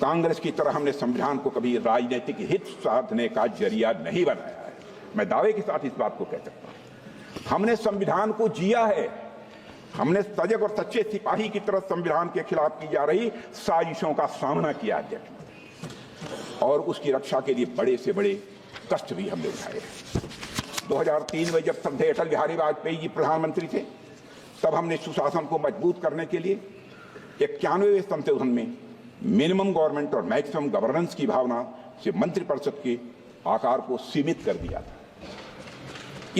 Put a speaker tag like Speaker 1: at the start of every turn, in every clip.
Speaker 1: कांग्रेस की तरह हमने संविधान को कभी राजनीतिक हित साधने का जरिया नहीं बनाया है। मैं दावे के साथ इस बात को कह सकता हूं। हमने संविधान को जिया है। हमने सजग और सच्चे सिपाही की तरह संविधान के खिलाफ की जा रही साजिशों का सामना किया अध्यक्ष, और उसकी रक्षा के लिए बड़े से बड़े कष्ट भी हमने उठाए। 2003 में जब श्रद्धेय अटल बिहारी वाजपेयी जी प्रधानमंत्री थे, तब हमने सुशासन को मजबूत करने के लिए 91वें संशोधन में मिनिमम गवर्नमेंट और मैक्सिमम गवर्नेंस की भावना से मंत्रिपरिषद के आकार को सीमित कर दिया था।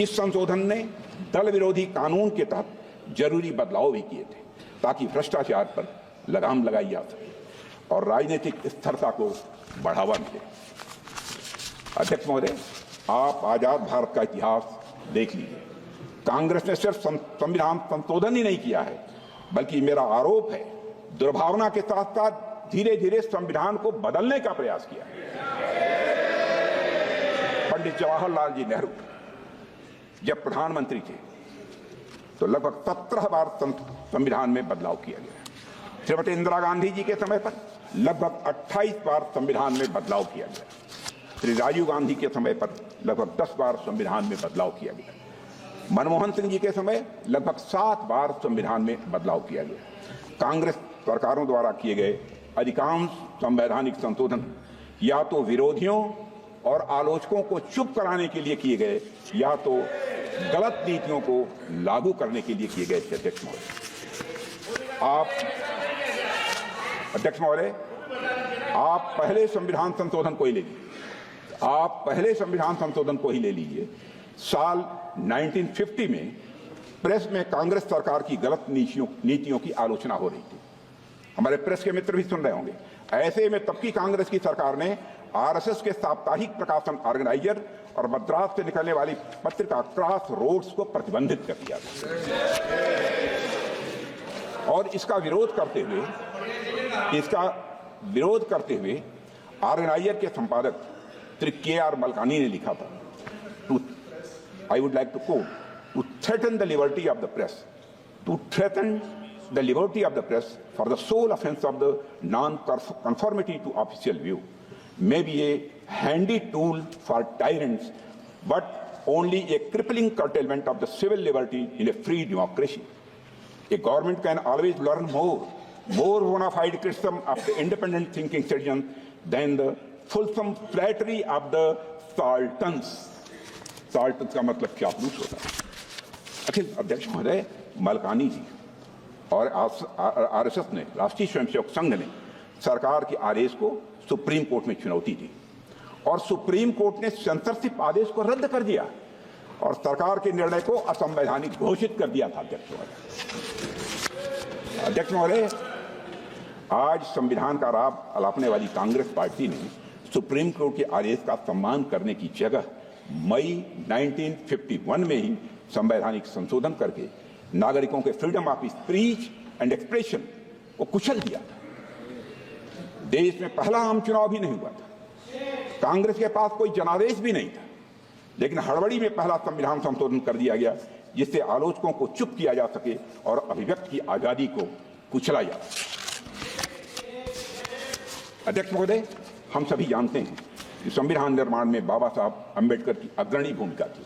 Speaker 1: इस संशोधन ने दल विरोधी कानून के तहत जरूरी बदलाव भी किए थे, ताकि भ्रष्टाचार पर लगाम लगाई जा सके और राजनीतिक स्थिरता को बढ़ावा मिले। अध्यक्ष महोदय, आप आजाद भारत का इतिहास देख लीजिए। कांग्रेस ने सिर्फ संविधान संशोधन ही नहीं किया है, बल्कि मेरा आरोप है दुर्भावना के साथ साथ धीरे धीरे संविधान को बदलने का प्रयास किया। पंडित जवाहरलाल जी नेहरू जब प्रधानमंत्री थे तो लगभग 17 बार संविधान में बदलाव किया गया। श्रीमती इंदिरा गांधी जी के समय पर लगभग 28 बार संविधान में बदलाव किया गया। श्री राजीव गांधी के समय पर लगभग 10 बार संविधान में बदलाव किया गया। मनमोहन सिंह जी के समय लगभग 7 बार संविधान में बदलाव किया गया। कांग्रेस सरकारों द्वारा किए गए अधिकांश संवैधानिक संशोधन या तो विरोधियों और आलोचकों को चुप कराने के लिए किए गए, या तो गलत नीतियों को लागू करने के लिए किए गए। अध्यक्ष महोदय, आप पहले संविधान संशोधन को ही ले लीजिए। आप पहले संविधान संशोधन को ही ले लीजिए। साल 1950 में प्रेस में कांग्रेस सरकार की गलत नीतियों की आलोचना हो रही थी। हमारे प्रेस के मित्र भी सुन रहे होंगे। ऐसे में तब की कांग्रेस की सरकार ने आरएसएस के साप्ताहिक प्रकाशन ऑर्गेनाइजर और मद्रास से निकलने वाली पत्रिका क्रॉस रोड्स को प्रतिबंधित कर दिया और इसका विरोध करते हुए ऑर्गेनाइजर के संपादक श्री के.आर. मलकानी ने लिखा था, I would like to quote, to threaten the liberty of the press, for the sole offense of the non-conformity to official view may be a handy tool for tyrants, but only a crippling curtailment of the civil liberty in a free democracy. A government can always learn more bona fide criticism of the independent thinking citizens than the fulsome flattery of the sultans. साल्टन्स का मतलब चापलूस होता है। अखिल अध्यक्ष महोदय, मलकानी जी और RSS ने, राष्ट्रीय स्वयंसेवक संघ ने सरकार के आदेश को सुप्रीम कोर्ट में चुनौती दी और सुप्रीम कोर्ट ने सेंसरशिप आदेश को रद्द कर दिया और सरकार के निर्णय को असंवैधानिक घोषित कर दिया था। अध्यक्ष महोदय, आज संविधान का राग अलापने वाली कांग्रेस पार्टी ने सुप्रीम कोर्ट के आदेश का सम्मान करने की जगह मई 1951 में ही संवैधानिक संशोधन करके नागरिकों के freedom of speech and expression को कुचल दिया। देश में पहला आम चुनाव भी नहीं हुआ था, कांग्रेस के पास कोई जनादेश भी नहीं था, लेकिन हड़बड़ी में पहला संविधान संशोधन कर दिया गया जिससे आलोचकों को चुप किया जा सके और अभिव्यक्ति की आजादी को कुचला जा सके। अध्यक्ष महोदय, हम सभी जानते हैं कि संविधान निर्माण में बाबा साहब अम्बेडकर की अग्रणी भूमिका थी,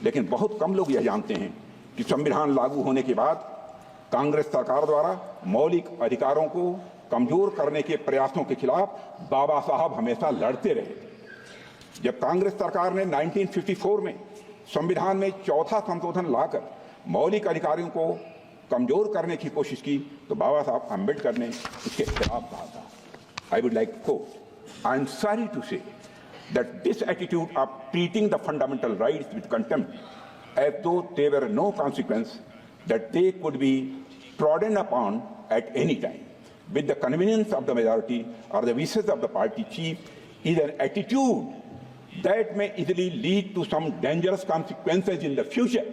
Speaker 1: लेकिन बहुत कम लोग यह जानते हैं कि संविधान लागू होने के बाद कांग्रेस सरकार द्वारा मौलिक अधिकारों को कमजोर करने के प्रयासों के खिलाफ बाबा साहब हमेशा लड़ते रहे। जब कांग्रेस सरकार ने 1954 में संविधान में चौथा संशोधन लाकर मौलिक अधिकारों को कमजोर करने की कोशिश की तो बाबा साहब अम्बेडकर ने इसके खिलाफ कहा था। I would like to quote, I am sorry to say that this attitude of treating the fundamental rights with contempt as though there were no consequence, that they could be trodden upon at any time with the convenience of the majority or the wishes of the party chief, is an attitude that may easily lead to some dangerous consequences in the future.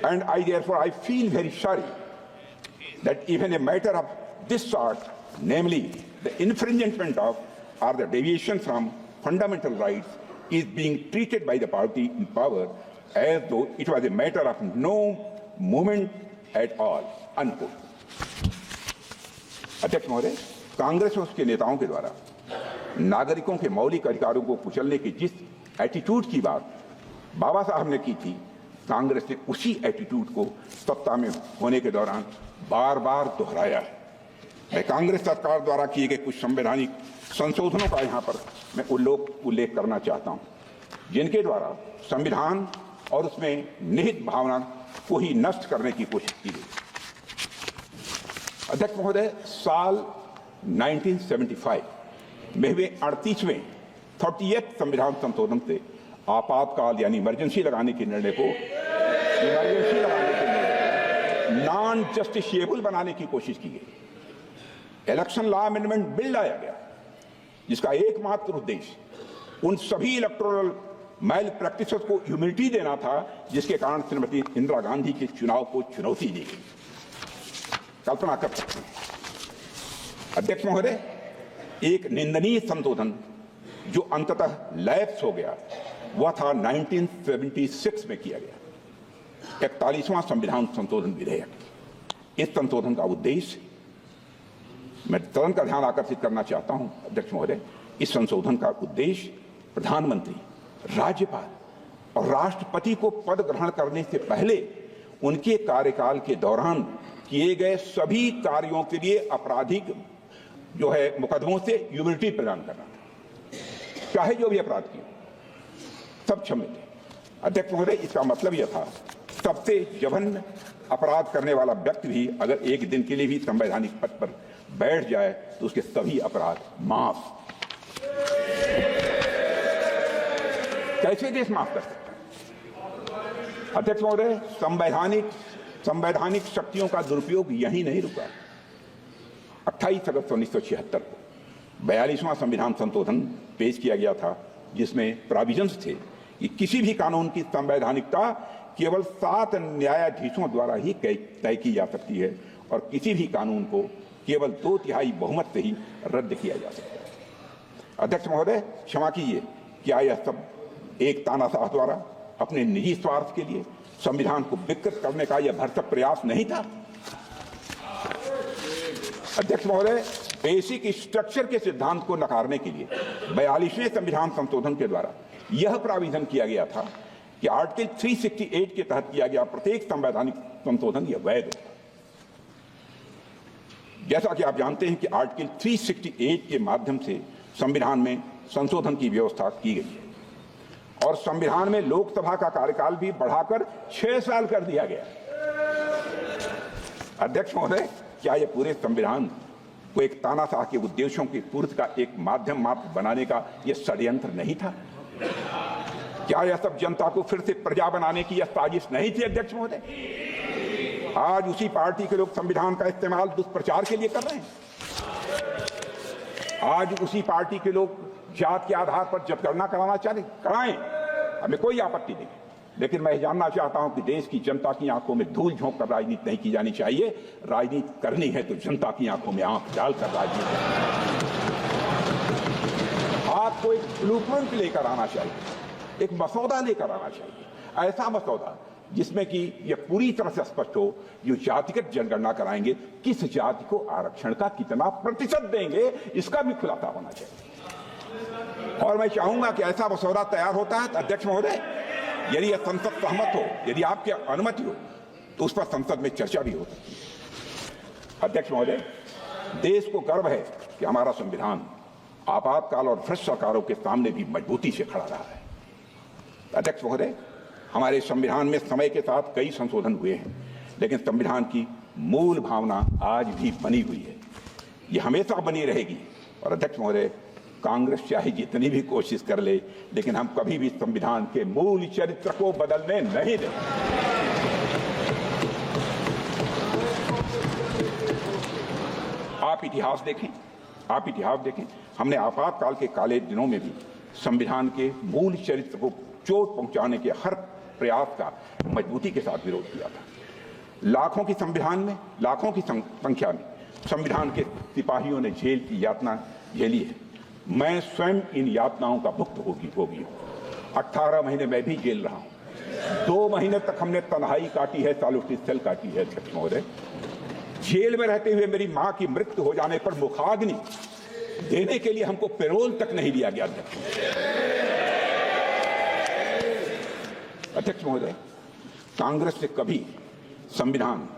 Speaker 1: And I feel very sorry that even a matter of this sort, namely the infringement of or the deviation from fundamental rights, is being treated by the party in power as though it was a matter of no moment at all, unquote. अध्यक्ष महोदय, कांग्रेस और उसके नेताओं के द्वारा नागरिकों के मौलिक अधिकारों को कुचलने की जिस एटीट्यूड की बात बाबा साहब ने की थी, कांग्रेस ने उसी एटीट्यूड को सत्ता में होने के दौरान बार बार दोहराया है। मैं कांग्रेस सरकार द्वारा किए गए कुछ संवैधानिक संशोधनों का यहाँ पर मैं उल्लेख करना चाहता हूँ, जिनके द्वारा संविधान और उसमें निहित भावना को ही नष्ट करने की कोशिश की गई। अध्यक्ष महोदय, साल 1975 में हुए 38वें संविधान संशोधन से आपातकाल यानी इमरजेंसी लगाने के निर्णय को नॉन जस्टिशिएबल बनाने की कोशिश की गई। इलेक्शन लॉ अमेंडमेंट बिल लाया गया, जिसका एकमात्र उद्देश्य उन सभी इलेक्टोरल मैल प्रैक्टिसेस को इम्यूनिटी देना था जिसके कारण श्रीमती इंदिरा गांधी के चुनाव को चुनौती दी गई। कल्पना कर सकते हैं अध्यक्ष महोदय, एक निंदनीय संशोधन जो अंततः लैप्स हो गया वह था 1976 में किया गया 41वां संविधान संशोधन विधेयक। इस संशोधन का उद्देश्य, मैं तुरंत का ध्यान आकर्षित करना चाहता हूं अध्यक्ष महोदय, इस संशोधन का उद्देश्य प्रधानमंत्री, राज्यपाल और राष्ट्रपति को पद ग्रहण करने से पहले उनके कार्यकाल के दौरान किए गए सभी कार्यों के लिए आपराधिक जो है मुकदमों से इम्यूनिटी प्रदान करना था, चाहे जो भी अपराध किए सब क्षम्य थे। अध्यक्ष महोदय, इसका मतलब यह था सबसे जघन्य अपराध करने वाला व्यक्ति भी अगर एक दिन के लिए भी संवैधानिक पद पर बैठ जाए तो उसके सभी अपराध माफ। कैसे देश माफ कर सकता है? अध्यक्ष महोदय, संवैधानिक शक्तियों का दुरुपयोग यही नहीं रुका। 28 अगस्त 1976 को 42वां संविधान संशोधन पेश किया गया था, जिसमें प्रोविजंस थे कि किसी भी कानून की संवैधानिकता केवल 7 न्यायाधीशों द्वारा ही तय की जा सकती है और किसी भी कानून को केवल 2/3 बहुमत से ही रद्द किया जा सकता है। अध्यक्ष महोदय, क्षमा कीजिए, क्या यह सब एक तानाशाह द्वारा अपने निजी स्वार्थ के लिए संविधान को विकृत करने का यह भरसक प्रयास नहीं था? अध्यक्ष महोदय, बेसिक स्ट्रक्चर के सिद्धांत को नकारने के लिए 42वें संविधान संशोधन के द्वारा यह प्राविधान किया गया था कि आर्टिकल 368 के तहत किया गया प्रत्येक संवैधानिक संशोधन यह वैध है। जैसा कि आप जानते हैं कि आर्टिकल 368 के माध्यम से संविधान में संशोधन की व्यवस्था की गई है और संविधान में लोकसभा का कार्यकाल भी बढ़ाकर 6 साल कर दिया गया। अध्यक्ष महोदय, क्या यह पूरे संविधान को एक तानाशाह के उद्देश्यों की पूर्ति का एक माध्यम मात्र बनाने का यह षड्यंत्र नहीं था? क्या यह सब जनता को फिर से प्रजा बनाने की यह साजिश नहीं थी? अध्यक्ष महोदय, आज उसी पार्टी के लोग संविधान का इस्तेमाल दुष्प्रचार के लिए कर रहे हैं। आज उसी पार्टी के लोग जात के आधार पर जनगणना कराना चाहते, कराएं, हमें कोई आपत्ति नहीं, लेकिन मैं जानना चाहता हूं कि देश की जनता की आंखों में धूल झोंक कर राजनीति नहीं की जानी चाहिए। राजनीति करनी है तो जनता की आंखों में आंख डालकर राजनीति आपको एक ब्लूप्रिंट लेकर आना चाहिए, एक मसौदा लेकर आना चाहिए, ऐसा मसौदा जिसमें कि यह पूरी तरह से स्पष्ट हो, जो जातिगत जनगणना कराएंगे किस जाति को आरक्षण का कितना प्रतिशत देंगे, इसका भी खुलासा होना चाहिए। और मैं चाहूंगा कि ऐसा मसौदा तैयार होता है तो अध्यक्ष महोदय, यदि यह संसद सहमत हो, यदि आपकी अनुमति हो, तो उस पर संसद में चर्चा भी हो सकती है। अध्यक्ष महोदय, देश को गर्व है कि हमारा संविधान आपातकाल और भ्रष्ट सरकारों के सामने भी मजबूती से खड़ा रहा है। अध्यक्ष महोदय, हमारे संविधान में समय के साथ कई संशोधन हुए हैं, लेकिन संविधान की मूल भावना आज भी बनी हुई है, ये हमेशा बनी रहेगी। और अध्यक्ष महोदय, कांग्रेस चाहे जितनी भी कोशिश कर ले, लेकिन हम कभी भी संविधान के मूल चरित्र को बदलने नहीं देंगे। आप इतिहास देखें, हमने आपातकाल के काले दिनों में भी संविधान के मूल चरित्र को चोट पहुंचाने के हर प्रयास का मजबूती के साथ विरोध किया था। लाखों की संख्या में संविधान के सिपाहियों ने जेल की यातना झेली है। मैं स्वयं इन यातनाओं का भुक्त होगी हूँ। 18 महीने मैं भी जेल रहा हूँ। 2 महीने तक हमने तन्हाई काटी है, सॉलिट्यूड सेल काटी है। अध्यक्ष महोदय, जेल में रहते हुए मेरी मां की मृत्यु हो जाने पर मुखाग्नि देने के लिए हमको पैरोल तक नहीं दिया गया। अध्यक्ष महोदय, कांग्रेस ने कभी संविधान,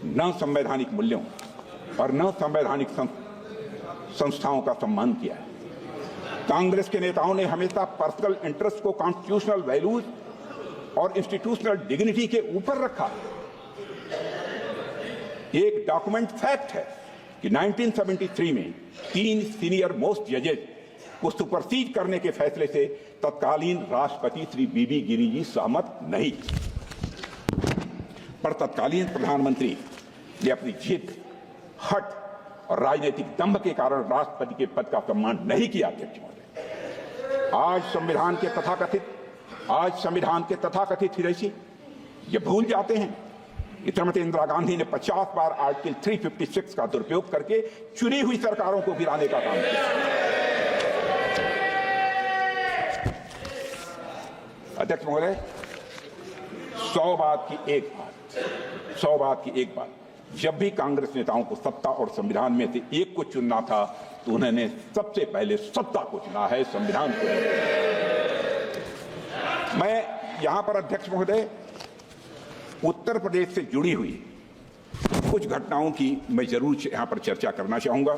Speaker 1: न संवैधानिक मूल्यों और न संवैधानिक संस्थाओं का सम्मान किया है। कांग्रेस के नेताओं ने हमेशा पर्सनल इंटरेस्ट को कॉन्स्टिट्यूशनल वैल्यूज और इंस्टीट्यूशनल डिग्निटी के ऊपर रखा। एक डॉक्यूमेंट फैक्ट है कि 1973 में 3 सीनियर मोस्ट जजेस को सुपरसीड करने के फैसले से तत्कालीन राष्ट्रपति श्री बीबी गिरी जी सहमत नहीं, पर तत्कालीन प्रधानमंत्री ने अपनी जिद, हट और राजनीतिक दंभ के कारण राष्ट्रपति के पद का सम्मान नहीं किया। अध्यक्ष महोदय, आज संविधान के तथाकथित हितैषी ये भूल जाते हैं कि श्रीमती इंदिरा गांधी ने 50 बार आर्टिकल 356 का दुरुपयोग करके चुनी हुई सरकारों को गिराने का काम किया। अध्यक्ष महोदय, 100 बात की एक बात, जब भी कांग्रेस नेताओं को सत्ता और संविधान में से एक को चुनना था तो उन्होंने सबसे पहले सत्ता को चुना है, संविधान को। मैं यहां पर अध्यक्ष महोदय उत्तर प्रदेश से जुड़ी हुई कुछ घटनाओं की मैं जरूर यहां पर चर्चा करना चाहूंगा,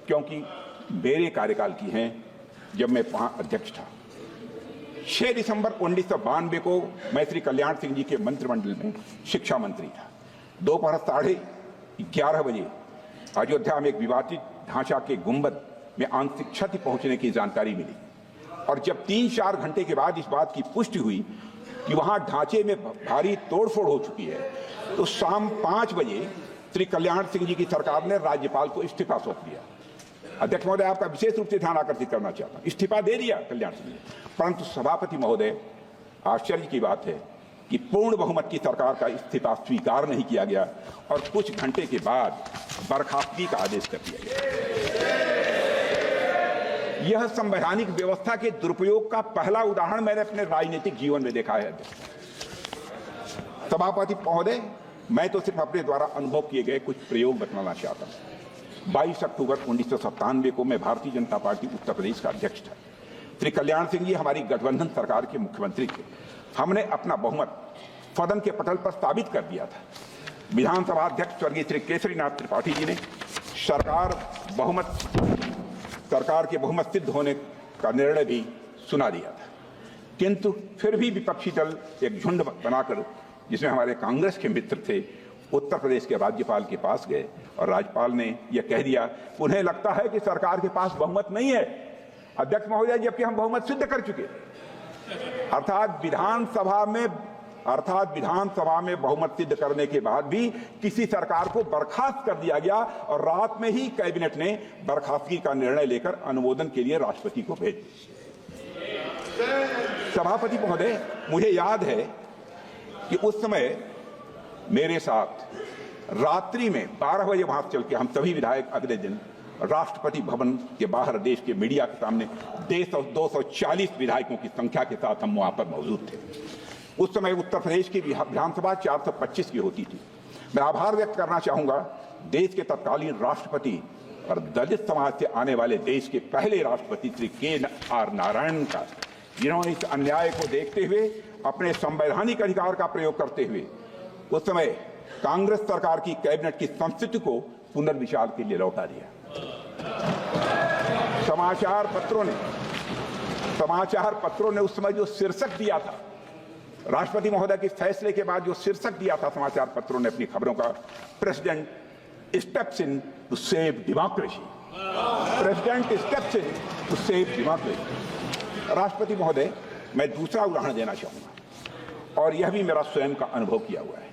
Speaker 1: क्योंकि मेरे कार्यकाल की हैं जब मैं वहां अध्यक्ष था। 6 दिसंबर 1992 को मैं श्री कल्याण सिंह जी के मंत्रिमंडल में शिक्षा मंत्री था। दोपहर 11:30 बजे अयोध्या में एक विवादित ढांचा के गुंबद में आंशिक क्षति पहुंचने की जानकारी मिली, और जब 3-4 घंटे के बाद इस बात की पुष्टि हुई कि वहां ढांचे में भारी तोड़फोड़ हो चुकी है, तो शाम 5 बजे श्री कल्याण सिंह जी की सरकार ने राज्यपाल को इस्तीफा सौंप दिया। अध्यक्ष महोदय, आपका विशेष रूप से ध्यान आकर्षित करना चाहता हूं, इस्तीफा दे दिया कल्याण सिंह जी, परंतु सभापति महोदय, आश्चर्य की बात है कि पूर्ण बहुमत की सरकार का इस्तीफा स्वीकार नहीं किया गया और कुछ घंटे के बाद बर्खास्तगी का आदेश कर दिया गया। यह संवैधानिक व्यवस्था के दुरुपयोग का पहला उदाहरण मैंने अपने राजनीतिक जीवन में देखा है। सभापति महोदय, मैं तो सिर्फ अपने द्वारा अनुभव किए गए कुछ प्रयोग बताना चाहता हूं। 22 अक्टूबर 1997 को मैं भारतीय जनता पार्टी उत्तर प्रदेश का अध्यक्ष था। श्री कल्याण सिंह जी हमारी गठबंधन सरकार के मुख्यमंत्री थे। हमने अपना बहुमत सदन के पटल पर साबित कर दिया था। विधानसभा अध्यक्ष स्वर्गीय श्री केसरीनाथ त्रिपाठी जी ने सरकार के बहुमत सिद्ध होने का निर्णय भी सुना दिया था, किंतु फिर भी विपक्षी दल एक झुंड बनाकर, जिसमें हमारे कांग्रेस के मित्र थे, उत्तर प्रदेश के राज्यपाल के पास गए और राज्यपाल ने यह कह दिया, उन्हें लगता है कि सरकार के पास बहुमत नहीं है। अध्यक्ष महोदय, जबकि हम बहुमत सिद्ध कर चुके, अर्थात विधानसभा में बहुमत सिद्ध करने के बाद भी किसी सरकार को बर्खास्त कर दिया गया और रात में ही कैबिनेट ने बर्खास्तगी का निर्णय लेकर अनुमोदन के लिए राष्ट्रपति को भेज दिया। सभापति महोदय, मुझे याद है कि उस समय मेरे साथ रात्रि में 12 बजे वहां चल के हम सभी विधायक अगले दिन राष्ट्रपति भवन के बाहर देश के मीडिया के सामने 240 विधायकों की संख्या के साथ हम वहां पर मौजूद थे। उस समय उत्तर प्रदेश की विधानसभा 425 की होती थी। मैं आभार व्यक्त करना चाहूंगा देश के तत्कालीन राष्ट्रपति और दलित समाज से आने वाले देश के पहले राष्ट्रपति श्री KR नारायणन का, जिन्होंने इस अन्याय को देखते हुए अपने संवैधानिक अधिकार का प्रयोग करते हुए उस समय कांग्रेस सरकार की कैबिनेट की संस्कृति को पुनर्विचार के लिए लौटा दिया। समाचार पत्रों ने उस समय जो शीर्षक दिया था, राष्ट्रपति महोदय के फैसले के बाद जो शीर्षक दिया था समाचार पत्रों ने अपनी खबरों का, president steps in to save democracy, president steps in to save democracy. राष्ट्रपति महोदय, मैं दूसरा उदाहरण देना चाहूंगा और यह भी मेरा स्वयं का अनुभव किया हुआ है।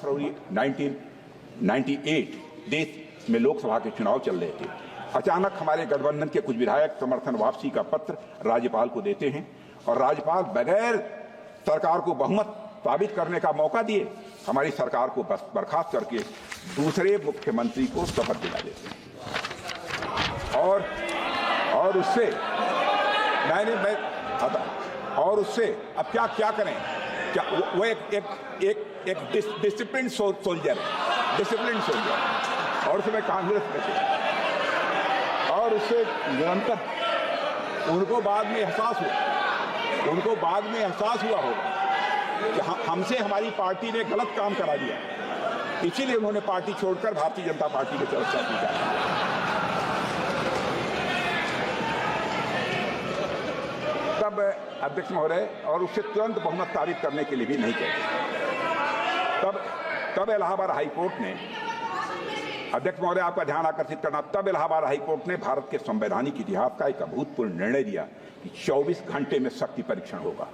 Speaker 1: फरवरी 1998 देश में लोकसभा के चुनाव चल रहे थे। अचानक हमारे गठबंधन के कुछ विधायक समर्थन वापसी का पत्र राज्यपाल को देते हैं और राज्यपाल बगैर सरकार को बहुमत साबित करने का मौका दिए हमारी सरकार को बर्खास्त करके दूसरे मुख्यमंत्री को शपथ दिला देते हैं। और उससे अब क्या करें? क्या वो एक डिसिप्लिन सोल्जर है, डिसिप्लिन हो गया और उसमें कांग्रेस में थे और उससे निरंतर उनको बाद में एहसास हुआ होगा कि हमसे हमारी पार्टी ने गलत काम करा दिया, इसीलिए उन्होंने पार्टी छोड़कर भारतीय जनता पार्टी की तरफ से किया। तब अध्यक्ष महोदय और उससे तुरंत बहुमत साबित करने के लिए भी नहीं कहते। तब इलाहाबाद हाईकोर्ट ने, अध्यक्ष महोदय आपका ध्यान आकर्षित करना, तब इलाहाबाद हाईकोर्ट ने भारत के संवैधानिक इतिहास का एक अभूतपूर्व निर्णय दिया कि 24 घंटे में शक्ति परीक्षण होगा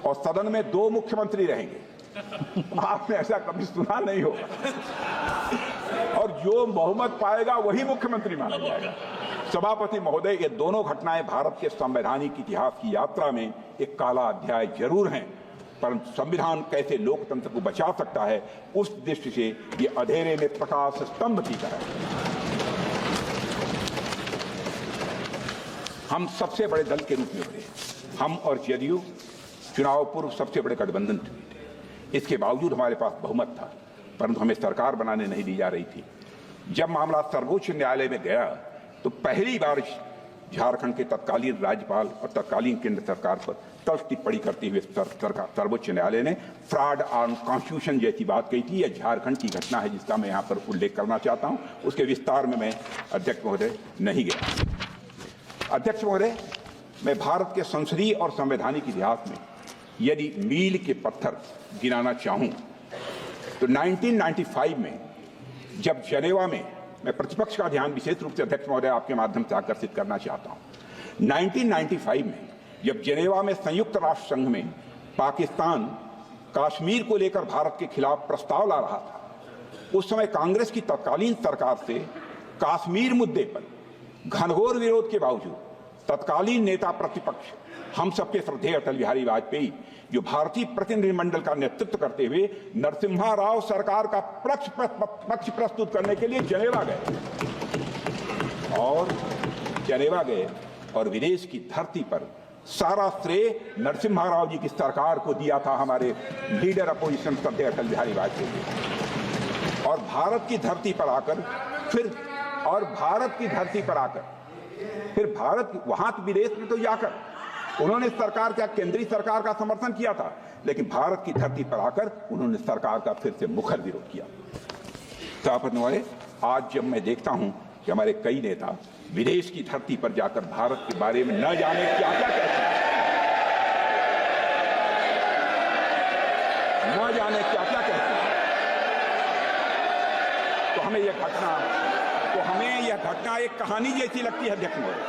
Speaker 1: और सदन में 2 मुख्यमंत्री रहेंगे। आपने ऐसा कभी सुना नहीं होगा और जो बहुमत पाएगा वही मुख्यमंत्री माना जाएगा। सभापति महोदय, ये दोनों घटनाएं भारत के संवैधानिक इतिहास की यात्रा में एक काला अध्याय जरूर हैं, परंतु संविधान कैसे लोकतंत्र को बचा सकता है उस दृष्टि से ये अंधेरे में प्रकाश स्तंभ की तरह है। हम सबसे बड़े दल के रूप में उभरे, हम और जदयू चुनाव पूर्व सबसे बड़े गठबंधन थे। इसके बावजूद हमारे पास बहुमत था, परंतु हमें सरकार बनाने नहीं दी जा रही थी। जब मामला सर्वोच्च न्यायालय में गया तो पहली बार झारखंड के तत्कालीन राज्यपाल और तत्कालीन केंद्र सरकार पर तल्ख टिप्पणी करते हुए सर्वोच्च न्यायालय ने फ्रॉड ऑन कॉन्स्टिट्यूशन जैसी बात कही थी। यह झारखंड की घटना है जिसका मैं यहाँ पर उल्लेख करना चाहता हूँ, उसके विस्तार में मैं अध्यक्ष महोदय नहीं गया। अध्यक्ष महोदय, मैं भारत के संसदीय और संवैधानिक इतिहास में यदि मील के पत्थर गिनाना चाहूं तो 1995 में जब जनेवा में, मैं प्रतिपक्ष का ध्यान विशेष रूप से अध्यक्ष महोदय आपके माध्यम से आकर्षित करना चाहता हूं। 1995 में जब जनेवा में संयुक्त राष्ट्र संघ में पाकिस्तान कश्मीर को लेकर भारत के खिलाफ प्रस्ताव ला रहा था, उस समय कांग्रेस की तत्कालीन सरकार से कश्मीर मुद्दे पर घनघोर विरोध के बावजूद तत्कालीन नेता प्रतिपक्ष हम सबके श्रद्धेय अटल बिहारी वाजपेयी, जो भारतीय प्रतिनिधिमंडल का नेतृत्व करते हुए नरसिम्हा राव सरकार का पक्ष प्रस्तुत करने के लिए जनेवा गए और विदेश की धरती पर सारा श्रेय नरसिम्हा राव जी की सरकार को दिया था, हमारे लीडर अपोजिशन श्रद्धेय अटल बिहारी वाजपेयी। और भारत की धरती पर आकर फिर भारत वहां विदेश में तो जाकर उन्होंने सरकार का, केंद्रीय सरकार का समर्थन किया था, लेकिन भारत की धरती पर आकर उन्होंने सरकार का फिर से मुखर विरोध किया। सभापति महोदय, आज जब मैं देखता हूं कि हमारे कई नेता विदेश की धरती पर जाकर भारत के बारे में न जाने क्या क्या कहते हैं, तो हमें यह घटना एक कहानी जैसी लगती है अध्यक्ष महोदय,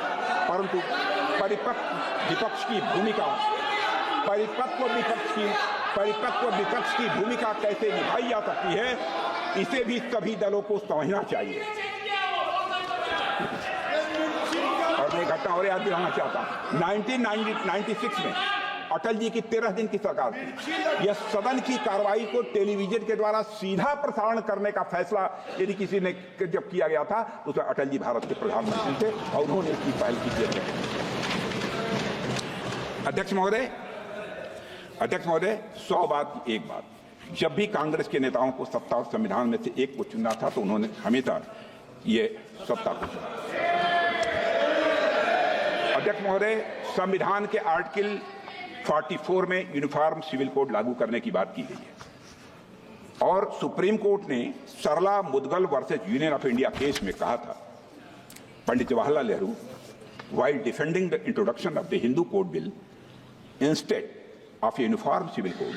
Speaker 1: परंतु परिपक्व विपक्ष की भूमिका कैसे निभाई जा सकती है, इसे भी सभी दलों को समझना चाहिए। और मैं घटना और याद दिलाना चाहता हूं, 1996 में अटल जी की 13 दिन की सरकार थी। यह सदन की कार्रवाई को टेलीविजन के द्वारा सीधा प्रसारण करने का फैसला यदि किसी ने जब किया गया था तो उसमें अटल जी भारत के प्रधानमंत्री थे और उन्होंने इसकी पहल की थी। अध्यक्ष महोदय, 100 बात की एक बात, जब भी कांग्रेस के नेताओं को सत्ता और संविधान में से एक को चुनना था तो उन्होंने हमेशा ये सत्ता को चुना। अध्यक्ष महोदय, संविधान के आर्टिकल 44 में यूनिफॉर्म सिविल कोड लागू करने की बात की गई है और सुप्रीम कोर्ट ने Sarla Mudgal versus Union of India case में कहा था, Pandit Jawaharlal Nehru while defending the introduction of the Hindu Code Bill instead of a uniform civil code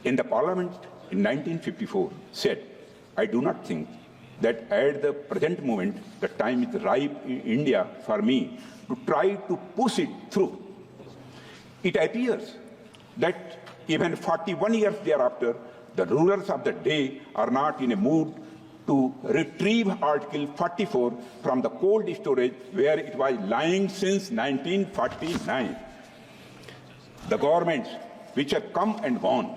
Speaker 1: in the Parliament in 1954 said, I do not think that at the present moment the time is ripe in India for me to try to push it through. It appears that even 41 years thereafter, the rulers of the day are not in a mood to retrieve Article 44 from the cold storage where it was lying since 1949. The governments which have come and gone,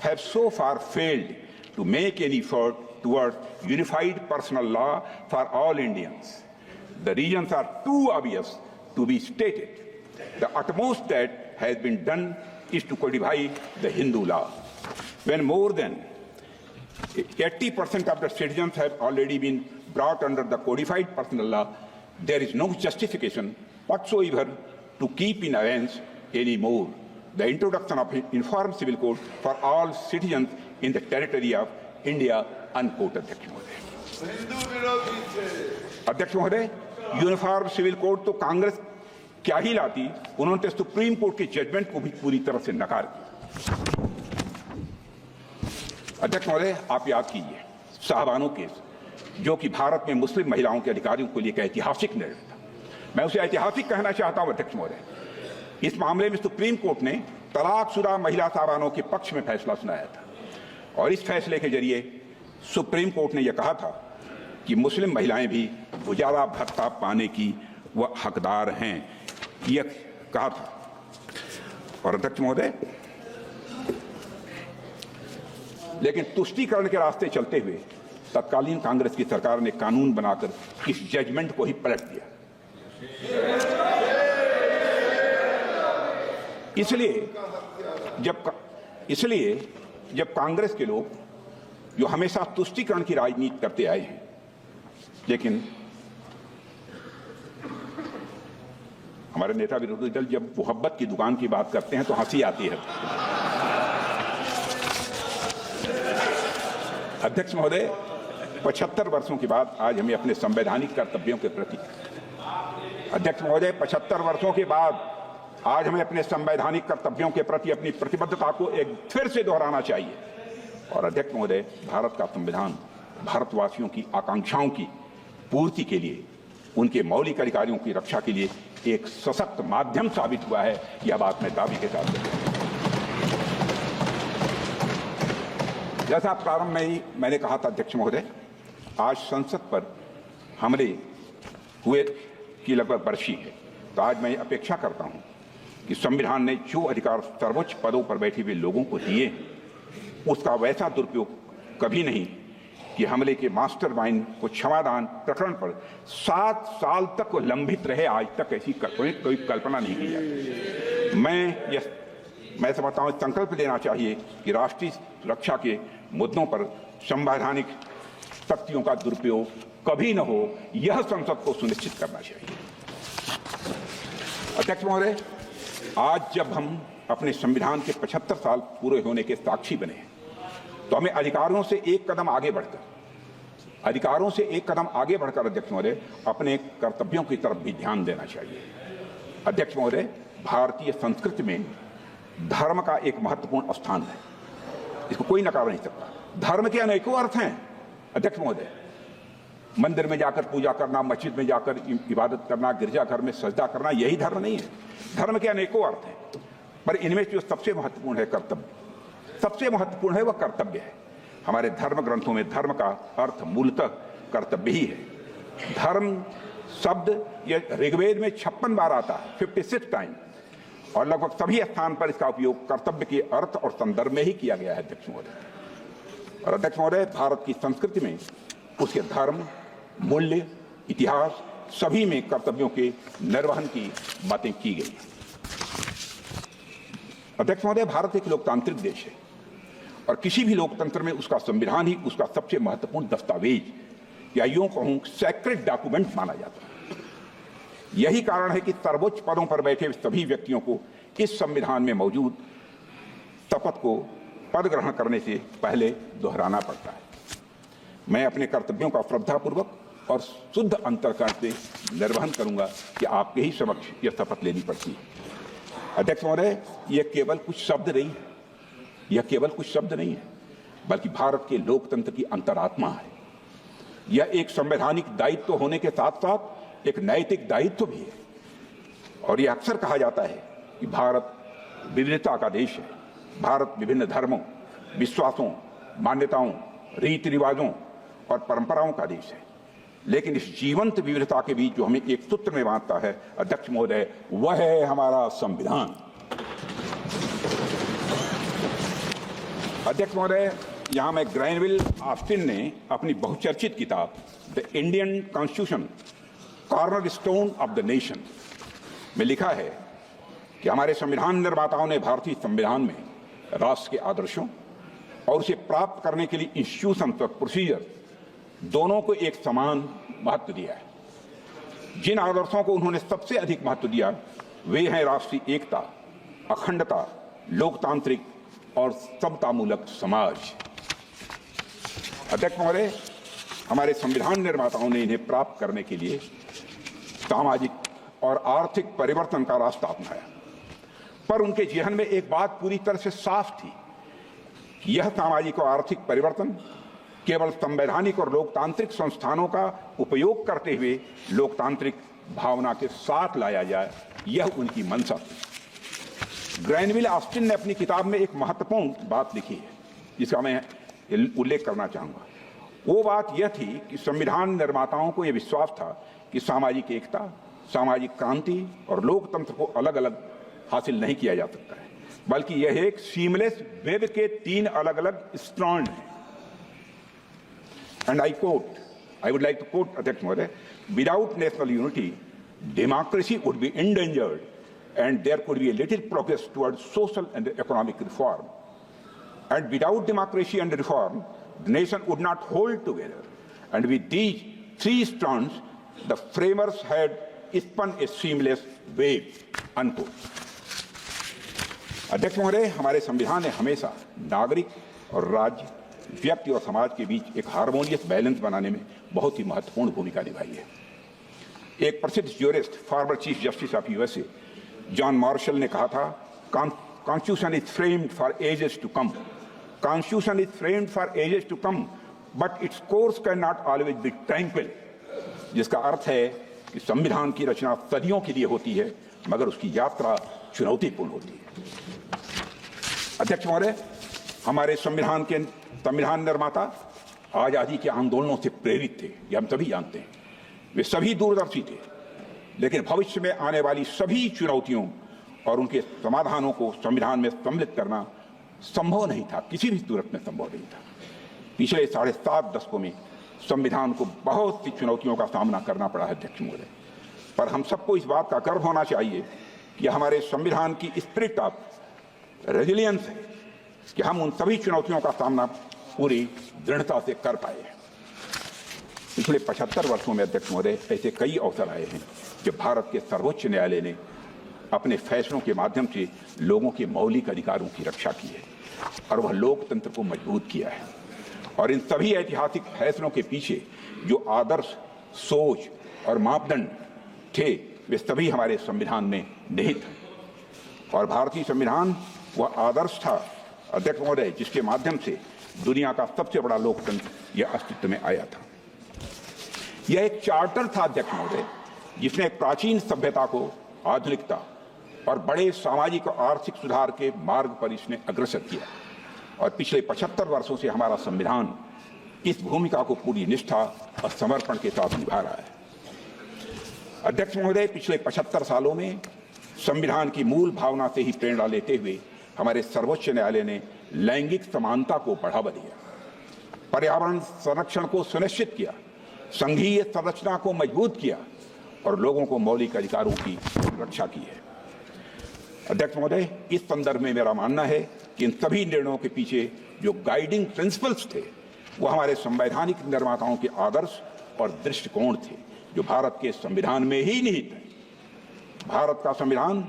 Speaker 1: have so far failed to make any effort towards unified personal law for all Indians. The reasons are too obvious to be stated. The utmost that has been done is to codify the Hindu law. when more than 80% of the citizens have already been brought under the codified personal law, there is no justification whatsoever to keep in abeyance anymore the introduction of an uniform civil code for all citizens in the territory of India, unquote. अध्यक्ष महोदय, uniform civil code तो कांग्रेस क्या ही लाती, उन्होंने supreme court के judgement को भी पूरी तरह से नकार दिया। अध्यक्ष महोदय, आप याद कीजिए साहबानो केस, जो कि भारत में मुस्लिम महिलाओं के अधिकारियों के लिए एक ऐतिहासिक निर्णय था। मैं उसे ऐतिहासिक कहना चाहता हूं अध्यक्ष महोदय। इस मामले में सुप्रीम कोर्ट ने तलाकशुदा महिला साहबानों के पक्ष में फैसला सुनाया था और इस फैसले के जरिए सुप्रीम कोर्ट ने यह कहा था कि मुस्लिम महिलाएं भी गुजारा भत्ता पाने की वह हकदार हैं, यह कहा था। और अध्यक्ष महोदय, लेकिन तुष्टीकरण के रास्ते चलते हुए तत्कालीन कांग्रेस की सरकार ने कानून बनाकर इस जजमेंट को ही पलट दिया। इसलिए जब कांग्रेस के लोग जो हमेशा तुष्टीकरण की राजनीति करते आए हैं, लेकिन हमारे नेता विरोधी दल जब मोहब्बत की दुकान की बात करते हैं तो हंसी आती है। अध्यक्ष महोदय, 75 वर्षों के बाद आज हमें अपने संवैधानिक कर्तव्यों के प्रति, अध्यक्ष महोदय, 75 वर्षों के बाद आज हमें अपने संवैधानिक कर्तव्यों के प्रति अपनी प्रतिबद्धता को एक फिर से दोहराना चाहिए। और अध्यक्ष महोदय, भारत का संविधान भारतवासियों की आकांक्षाओं की पूर्ति के लिए, उनके मौलिक अधिकारों की रक्षा के लिए एक सशक्त माध्यम साबित हुआ है। यह बात मैं दावे के साथ कहता हूं। जैसा प्रारंभ में ही मैंने कहा था अध्यक्ष महोदय, आज संसद पर हमले हुए की लगभग बरसी है, तो आज मैं अपेक्षा करता हूं कि संविधान ने जो अधिकार सर्वोच्च पदों पर बैठे हुए लोगों को दिए, उसका वैसा दुरुपयोग कभी नहीं कि हमले के मास्टरमाइंड को क्षमादान प्रकरण पर 7 साल तक लंबित रहे। आज तक ऐसी कोई कल्पना नहीं की जाती। मैं समझता हूं संकल्प लेना चाहिए कि राष्ट्रीय सुरक्षा के मुद्दों पर संवैधानिक शक्तियों का दुरुपयोग कभी न हो, यह संसद को सुनिश्चित करना चाहिए। अध्यक्ष महोदय, आज जब हम अपने संविधान के 75 साल पूरे होने के साक्षी बने हैं, तो हमें अधिकारों से एक कदम आगे बढ़कर अध्यक्ष महोदय अपने कर्तव्यों की तरफ भी ध्यान देना चाहिए। अध्यक्ष महोदय, भारतीय संस्कृति में धर्म का एक महत्वपूर्ण स्थान है, इसको कोई नकार नहीं सकता। धर्म के अनेकों अर्थ हैं अध्यक्ष महोदय। मंदिर में जाकर पूजा करना, मस्जिद में जाकर इबादत करना, गिरजाघर में सजदा करना, यही धर्म नहीं है। धर्म के अनेकों अर्थ हैं, पर इनमें जो सबसे महत्वपूर्ण है कर्तव्य, सबसे महत्वपूर्ण है वह कर्तव्य है। हमारे धर्म ग्रंथों में धर्म का अर्थ मूलतः कर्तव्य ही है। धर्म शब्द ये ऋग्वेद में 56 बार आता है, 56 टाइम, और लगभग सभी स्थान पर इसका उपयोग कर्तव्य के अर्थ और संदर्भ में ही किया गया है अध्यक्ष महोदय। और अध्यक्ष महोदय, भारत की संस्कृति में उसके धर्म, मूल्य, इतिहास सभी में कर्तव्यों के निर्वहन की बातें की गई। अध्यक्ष महोदय, भारत एक लोकतांत्रिक देश है और किसी भी लोकतंत्र में उसका संविधान ही उसका सबसे महत्वपूर्ण दस्तावेज या यूं कहूं सैक्रेड डॉक्यूमेंट माना जाता है। यही कारण है कि सर्वोच्च पदों पर बैठे सभी व्यक्तियों को इस संविधान में मौजूद शपथ को पद ग्रहण करने से पहले दोहराना पड़ता है। मैं अपने कर्तव्यों का श्रद्धापूर्वक और शुद्ध अंतःकरण से निर्वहन करूंगा कि आपके ही समक्ष यह शपथ लेनी पड़ती है। अध्यक्ष महोदय, यह केवल कुछ शब्द नहीं है, बल्कि भारत के लोकतंत्र की अंतरात्मा है। यह एक संवैधानिक दायित्व होने के साथ साथ एक नैतिक दायित्व भी है। और यह अक्सर कहा जाता है कि भारत विविधता का देश है। भारत विभिन्न धर्मों, विश्वासों, मान्यताओं, रीति रिवाजों और परंपराओं का देश है। लेकिन इस जीवंत विविधता के बीच जो हमें एक सूत्र में बांधता है अध्यक्ष महोदय, वह है हमारा संविधान। अध्यक्ष महोदय, यहां मैं ग्रैनविल ऑस्टिन ने अपनी बहुचर्चित किताब the Indian constitution corner stone of the nation में लिखा है कि हमारे संविधान निर्माताओं ने भारतीय संविधान में राष्ट्र के आदर्शों, और उसे प्राप्त करने के लिए इंस्टीट्यूशन और प्रोसीजर दोनों को एक समान महत्व दिया है। जिन आदर्शों को उन्होंने सबसे अधिक महत्व दिया वे हैं राष्ट्रीय एकता, अखंडता, लोकतांत्रिक और समतामूलक समाज। अध्यक्ष महोदय, हमारे संविधान निर्माताओं ने इन्हें प्राप्त करने के लिए सामाजिक और आर्थिक परिवर्तन का रास्ता अपनाया, पर उनके जेहन में एक बात पूरी तरह से साफ थी कि यह सामाजिक और आर्थिक परिवर्तन केवल संवैधानिक और लोकतांत्रिक संस्थानों का उपयोग करते हुए लोकतांत्रिक भावना के साथ लाया जाए, यह उनकी मंशा थी। ग्रैनविल ऑस्टिन ने अपनी किताब में एक महत्वपूर्ण बात लिखी है जिसका मैं उल्लेख करना चाहूंगा। वो बात यह थी कि संविधान निर्माताओं को यह विश्वास था कि सामाजिक एकता, सामाजिक क्रांति और लोकतंत्र को अलग अलग हासिल नहीं किया जा सकता है, बल्कि यह एक सीमलेस वेब के 3 अलग अलग स्ट्रैंड हैं। And I would like to quote अध्यक्ष महोदय, without national unity democracy would be endangered and there could be a little progress towards social and economic reform. And without democracy and reform, the nation would not hold together. And with these 3 strands, the framers had spun a seamless wave. Unquote. अध्यक्ष महोदय, हमारे संविधान ने हमेशा नागरिक और राज्य, व्यक्ति और समाज के बीच एक हार्मोनियस बैलेंस बनाने में बहुत ही महत्वपूर्ण भूमिका निभाई है। एक प्रसिद्ध jurist, former chief justice of USA John Marshall ने कहा था, constitution is framed for ages to come, constitution is framed for ages to come but its course can not always be tranquil. जिसका अर्थ है कि संविधान की रचना सदियों के लिए होती है मगर उसकी यात्रा चुनौतीपूर्ण होती है। अध्यक्ष महोदय, हमारे संविधान निर्माता आजादी के आंदोलनों से प्रेरित थे, ये हम सभी जानते हैं। वे सभी दूरदर्शी थे, लेकिन भविष्य में आने वाली सभी चुनौतियों और उनके समाधानों को संविधान में सम्मिलित करना संभव नहीं था, किसी भी सूरत में संभव नहीं था। पिछले 7.5 दशकों में संविधान को बहुत सी चुनौतियों का सामना करना पड़ा है अध्यक्ष महोदय, पर हम सबको इस बात का गर्व होना चाहिए कि हमारे संविधान की स्पिरिट ऑफ रेजिलियंस है कि हम उन सभी चुनौतियों का सामना पूरी दृढ़ता से कर पाए हैं। पिछले 75 वर्षों में अध्यक्ष महोदय ऐसे कई अवसर आए हैं जब भारत के सर्वोच्च न्यायालय ने अपने फैसलों के माध्यम से लोगों के मौलिक अधिकारों की रक्षा की है और वह लोकतंत्र को मजबूत किया है। और इन सभी ऐतिहासिक फैसलों के पीछे जो आदर्श, सोच और मापदंड थे वे सभी हमारे संविधान में निहित हैं। और भारतीय संविधान वह आदर्श था अध्यक्ष महोदय जिसके माध्यम से दुनिया का सबसे बड़ा लोकतंत्र यह अस्तित्व में आया था। यह एक चार्टर था अध्यक्ष महोदय जिसने प्राचीन सभ्यता को आधुनिकता और बड़े सामाजिक और आर्थिक सुधार के मार्ग पर इसने अग्रसर किया। और पिछले 75 वर्षों से हमारा संविधान इस भूमिका को पूरी निष्ठा और समर्पण के साथ निभा रहा है। अध्यक्ष महोदय, पिछले 75 सालों में संविधान की मूल भावना से ही प्रेरणा लेते हुए हमारे सर्वोच्च न्यायालय ने लैंगिक समानता को बढ़ावा दिया, पर्यावरण संरक्षण को सुनिश्चित किया, संघीय संरचना को मजबूत किया और लोगों को मौलिक अधिकारों की रक्षा की है। अध्यक्ष महोदय, इस संदर्भ में मेरा मानना है कि इन सभी निर्णयों के पीछे जो गाइडिंग प्रिंसिपल्स थे वो हमारे संवैधानिक निर्माताओं के आदर्श और दृष्टिकोण थे जो भारत के संविधान में ही निहित है। भारत का संविधान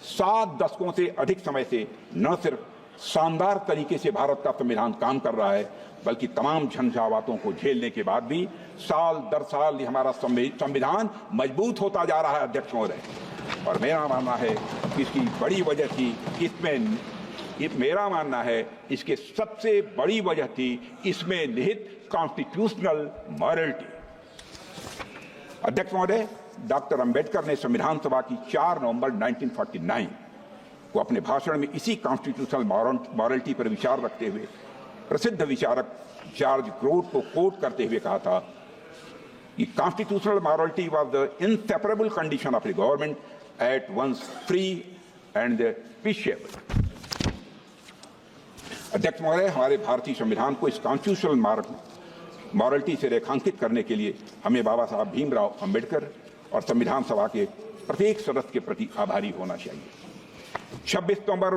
Speaker 1: 7 दशकों से अधिक समय से न सिर्फ शानदार तरीके से भारत का संविधान काम कर रहा है बल्कि तमाम झंझावातों को झेलने के बाद भी साल दर साल हमारा संविधान मजबूत होता जा रहा है अध्यक्ष महोदय। और मेरा मानना है कि इसकी बड़ी वजह थी इसके सबसे बड़ी वजह थी इसमें निहित कॉन्स्टिट्यूशनल मॉरलिटी। अध्यक्ष महोदय, डॉक्टर अंबेडकर ने संविधान सभा की 4 नवंबर 1949 को अपने भाषण में इसी कॉन्स्टिट्यूशनल मॉरलिटी पर विचार रखते हुए प्रसिद्ध विचारक जॉर्ज ग्रोथ को कोट करते हुए कहा था कि constitutional morality was the inseparable condition of a government at once free and peaceful. अध्यक्ष महोदय, हमारे भारतीय संविधान को इस कॉन्स्टिट्यूशनल मॉरलिटी से रेखांकित करने के लिए हमें बाबा साहब भीमराव अंबेडकर और संविधान सभा के प्रत्येक सदस्य के प्रति आभारी होना चाहिए। 26 नवंबर